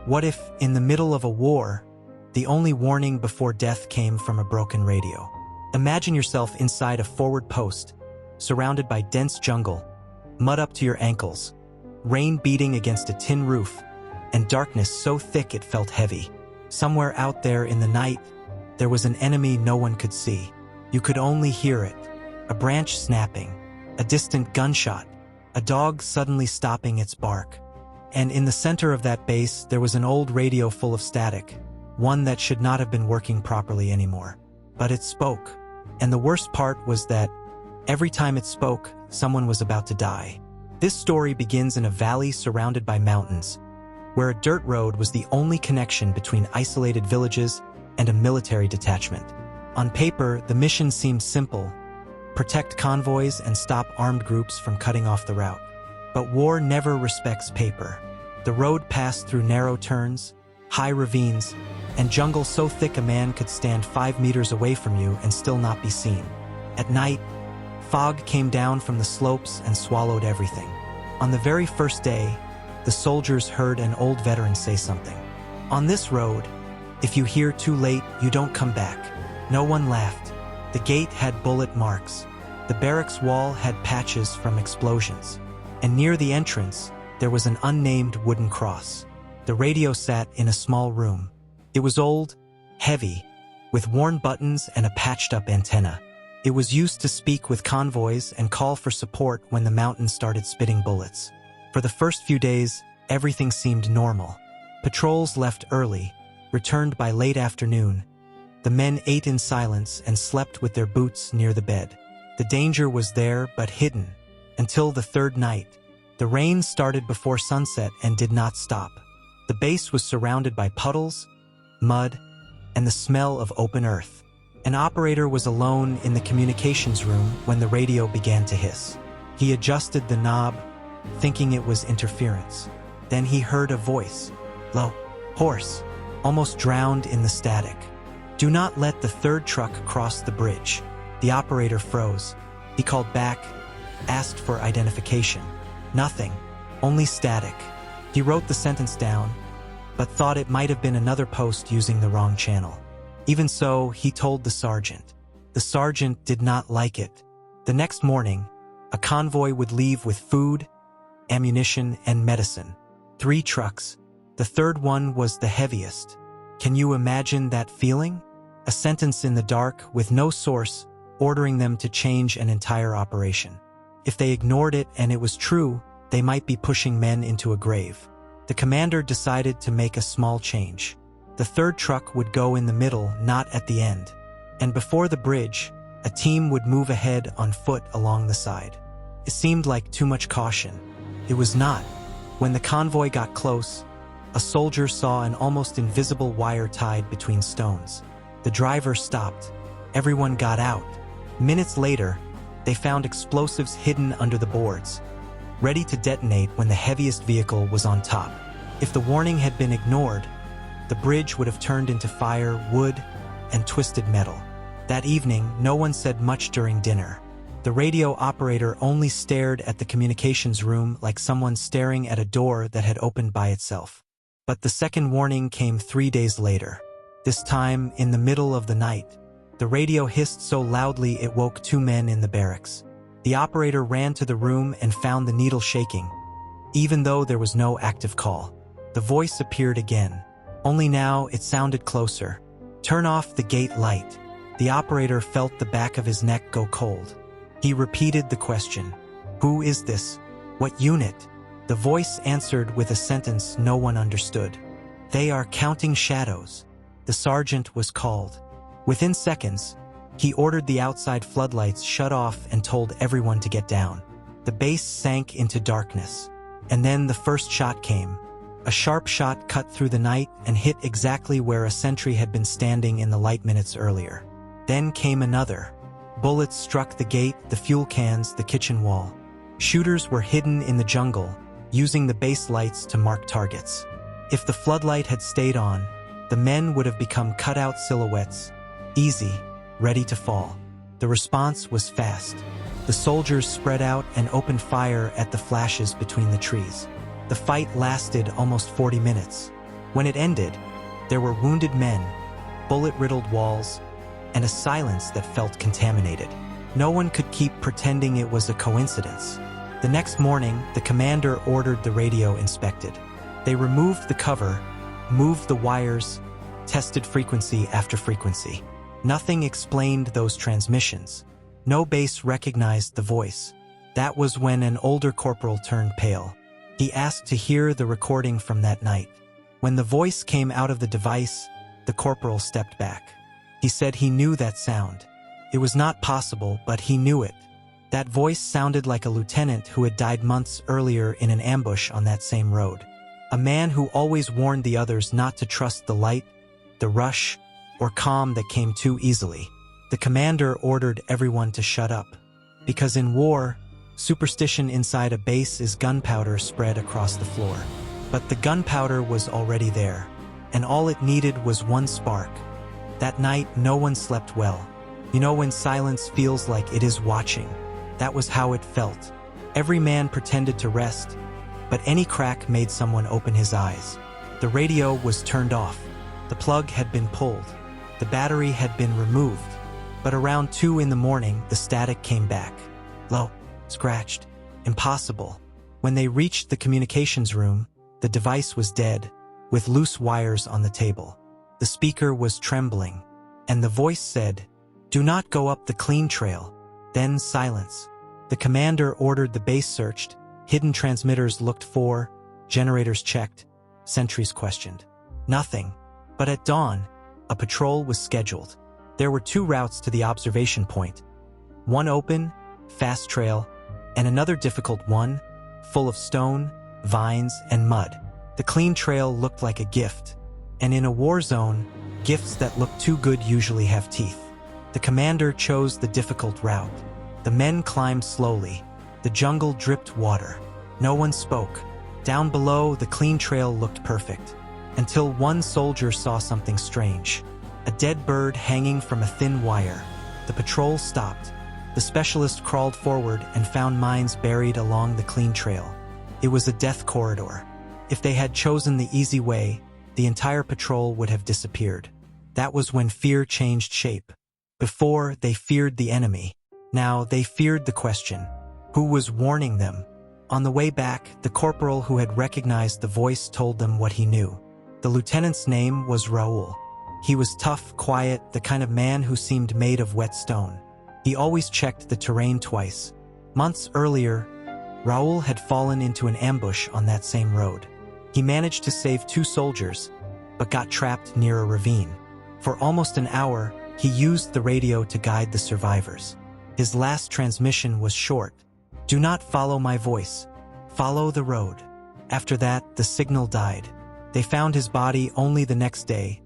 What if, in the middle of a war, the only warning before death came from a broken radio? Imagine yourself inside a forward post, surrounded by dense jungle, mud up to your ankles, rain beating against a tin roof, and darkness so thick it felt heavy. Somewhere out there in the night, there was an enemy no one could see. You could only hear it, a branch snapping, a distant gunshot, a dog suddenly stopping its bark. And in the center of that base, there was an old radio full of static, one that should not have been working properly anymore. But it spoke. And the worst part was that every time it spoke, someone was about to die. This story begins in a valley surrounded by mountains, where a dirt road was the only connection between isolated villages and a military detachment. On paper, the mission seemed simple: protect convoys and stop armed groups from cutting off the route. But war never respects paper. The road passed through narrow turns, high ravines, and jungle so thick a man could stand 5 meters away from you and still not be seen. At night, fog came down from the slopes and swallowed everything. On the very first day, the soldiers heard an old veteran say something. "On this road, if you hear too late, you don't come back." No one laughed. The gate had bullet marks. The barracks wall had patches from explosions. And near the entrance, there was an unnamed wooden cross. The radio sat in a small room. It was old, heavy, with worn buttons and a patched-up antenna. It was used to speak with convoys and call for support when the mountains started spitting bullets. For the first few days, everything seemed normal. Patrols left early, returned by late afternoon. The men ate in silence and slept with their boots near the bed. The danger was there but hidden. Until the third night, the rain started before sunset and did not stop. The base was surrounded by puddles, mud, and the smell of open earth. An operator was alone in the communications room when the radio began to hiss. He adjusted the knob, thinking it was interference. Then he heard a voice, low, hoarse, almost drowned in the static. "Do not let the third truck cross the bridge." The operator froze. He called back, asked for identification. Nothing, only static. He wrote the sentence down, but thought it might have been another post using the wrong channel. Even so, he told the sergeant. The sergeant did not like it. The next morning, a convoy would leave with food, ammunition, and medicine. 3 trucks. The third one was the heaviest. Can you imagine that feeling? A sentence in the dark with no source, ordering them to change an entire operation. If they ignored it and it was true, they might be pushing men into a grave. The commander decided to make a small change. The third truck would go in the middle, not at the end. And before the bridge, a team would move ahead on foot along the side. It seemed like too much caution. It was not. When the convoy got close, a soldier saw an almost invisible wire tied between stones. The driver stopped. Everyone got out. Minutes later, they found explosives hidden under the boards, ready to detonate when the heaviest vehicle was on top. If the warning had been ignored, the bridge would have turned into fire, wood, and twisted metal. That evening, no one said much during dinner. The radio operator only stared at the communications room like someone staring at a door that had opened by itself. But the second warning came 3 days later. This time, in the middle of the night, the radio hissed so loudly it woke 2 men in the barracks. The operator ran to the room and found the needle shaking, even though there was no active call. The voice appeared again. Only now it sounded closer. "Turn off the gate light." The operator felt the back of his neck go cold. He repeated the question. "Who is this? What unit?" The voice answered with a sentence no one understood. "They are counting shadows." The sergeant was called. Within seconds, he ordered the outside floodlights shut off and told everyone to get down. The base sank into darkness. And then the first shot came. A sharp shot cut through the night and hit exactly where a sentry had been standing in the light minutes earlier. Then came another. Bullets struck the gate, the fuel cans, the kitchen wall. Shooters were hidden in the jungle, using the base lights to mark targets. If the floodlight had stayed on, the men would have become cut-out silhouettes, easy, ready to fall. The response was fast. The soldiers spread out and opened fire at the flashes between the trees. The fight lasted almost 40 minutes. When it ended, there were wounded men, bullet-riddled walls, and a silence that felt contaminated. No one could keep pretending it was a coincidence. The next morning, the commander ordered the radio inspected. They removed the cover, moved the wires, tested frequency after frequency. Nothing explained those transmissions. No base recognized the voice. That was when an older corporal turned pale. He asked to hear the recording from that night. When the voice came out of the device, the corporal stepped back. He said he knew that sound. It was not possible, but he knew it. That voice sounded like a lieutenant who had died months earlier in an ambush on that same road. A man who always warned the others not to trust the light, the rush, or calm that came too easily. The commander ordered everyone to shut up. Because in war, superstition inside a base is gunpowder spread across the floor. But the gunpowder was already there, and all it needed was one spark. That night, no one slept well. You know when silence feels like it is watching? That was how it felt. Every man pretended to rest, but any crack made someone open his eyes. The radio was turned off. The plug had been pulled. The battery had been removed. But around 2 in the morning, the static came back. Low, scratched, impossible. When they reached the communications room, the device was dead, with loose wires on the table. The speaker was trembling, and the voice said, "Do not go up the clean trail." Then silence. The commander ordered the base searched, hidden transmitters looked for, generators checked, sentries questioned. Nothing. But at dawn, a patrol was scheduled. There were 2 routes to the observation point. One open, fast trail, and another difficult one, full of stone, vines, and mud. The clean trail looked like a gift, and in a war zone, gifts that look too good usually have teeth. The commander chose the difficult route. The men climbed slowly. The jungle dripped water. No one spoke. Down below, the clean trail looked perfect, until one soldier saw something strange. A dead bird hanging from a thin wire. The patrol stopped. The specialist crawled forward and found mines buried along the clean trail. It was a death corridor. If they had chosen the easy way, the entire patrol would have disappeared. That was when fear changed shape. Before, they feared the enemy. Now, they feared the question. Who was warning them? On the way back, the corporal who had recognized the voice told them what he knew. The lieutenant's name was Raoul. He was tough, quiet, the kind of man who seemed made of wet stone. He always checked the terrain twice. Months earlier, Raoul had fallen into an ambush on that same road. He managed to save 2 soldiers, but got trapped near a ravine. For almost an hour, he used the radio to guide the survivors. His last transmission was short. "Do not follow my voice. Follow the road." After that, the signal died. They found his body only the next day,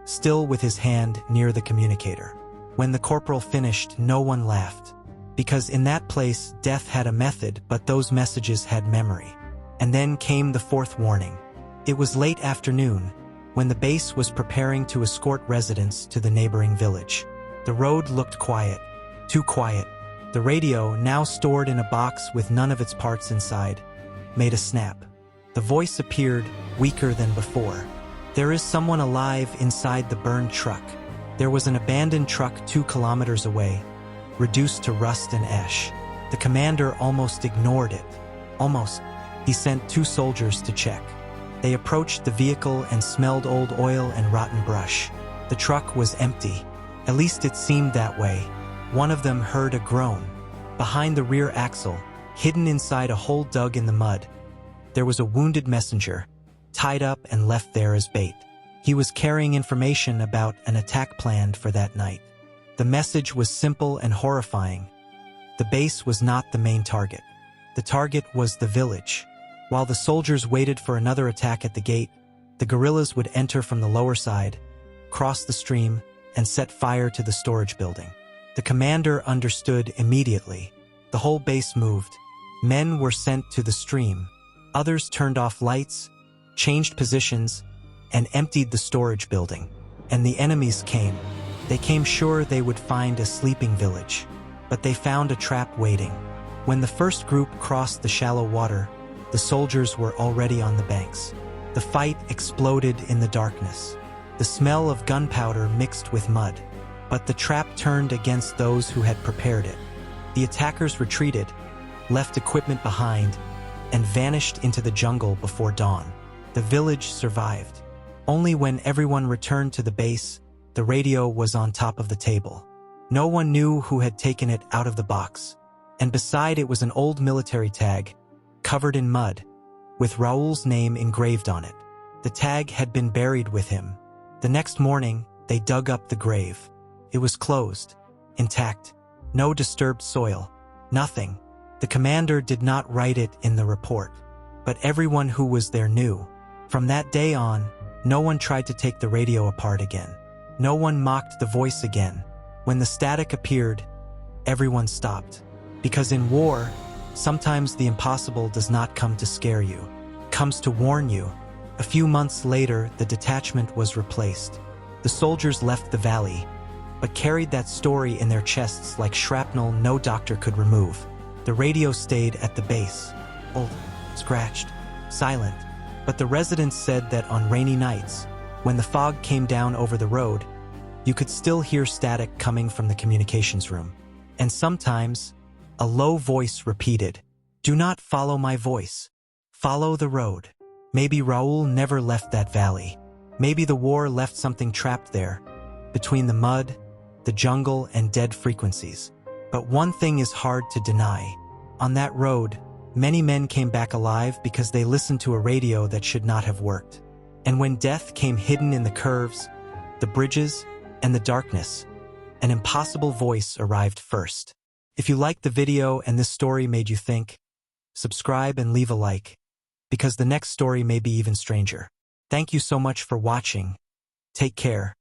still with his hand near the communicator. When the corporal finished, no one laughed. Because in that place, death had a method, but those messages had memory. And then came the 4th warning. It was late afternoon, when the base was preparing to escort residents to the neighboring village. The road looked quiet, too quiet. The radio, now stored in a box with none of its parts inside, made a snap. The voice appeared, weaker than before. "There is someone alive inside the burned truck." There was an abandoned truck 2 kilometers away, reduced to rust and ash. The commander almost ignored it. Almost. He sent 2 soldiers to check. They approached the vehicle and smelled old oil and rotten brush. The truck was empty. At least it seemed that way. One of them heard a groan. Behind the rear axle, hidden inside a hole dug in the mud, there was a wounded messenger, tied up and left there as bait. He was carrying information about an attack planned for that night. The message was simple and horrifying. The base was not the main target. The target was the village. While the soldiers waited for another attack at the gate, the guerrillas would enter from the lower side, cross the stream, and set fire to the storage building. The commander understood immediately. The whole base moved. Men were sent to the stream. Others turned off lights, changed positions, and emptied the storage building. And the enemies came. They came sure they would find a sleeping village. But they found a trap waiting. When the first group crossed the shallow water, the soldiers were already on the banks. The fight exploded in the darkness. The smell of gunpowder mixed with mud. But the trap turned against those who had prepared it. The attackers retreated, left equipment behind, and vanished into the jungle before dawn. The village survived. Only when everyone returned to the base, the radio was on top of the table. No one knew who had taken it out of the box. And beside it was an old military tag, covered in mud, with Raoul's name engraved on it. The tag had been buried with him. The next morning, they dug up the grave. It was closed, intact, no disturbed soil, nothing. The commander did not write it in the report, but everyone who was there knew. From that day on, no one tried to take the radio apart again. No one mocked the voice again. When the static appeared, everyone stopped. Because in war, sometimes the impossible does not come to scare you. It comes to warn you. A few months later, the detachment was replaced. The soldiers left the valley, but carried that story in their chests like shrapnel no doctor could remove. The radio stayed at the base, old, scratched, silent. But the residents said that on rainy nights, when the fog came down over the road, you could still hear static coming from the communications room. And sometimes, a low voice repeated, "Do not follow my voice. Follow the road." Maybe Raoul never left that valley. Maybe the war left something trapped there, between the mud, the jungle, and dead frequencies. But one thing is hard to deny. On that road, many men came back alive because they listened to a radio that should not have worked. And when death came hidden in the curves, the bridges, and the darkness, an impossible voice arrived first. If you liked the video and this story made you think, subscribe and leave a like, because the next story may be even stranger. Thank you so much for watching. Take care.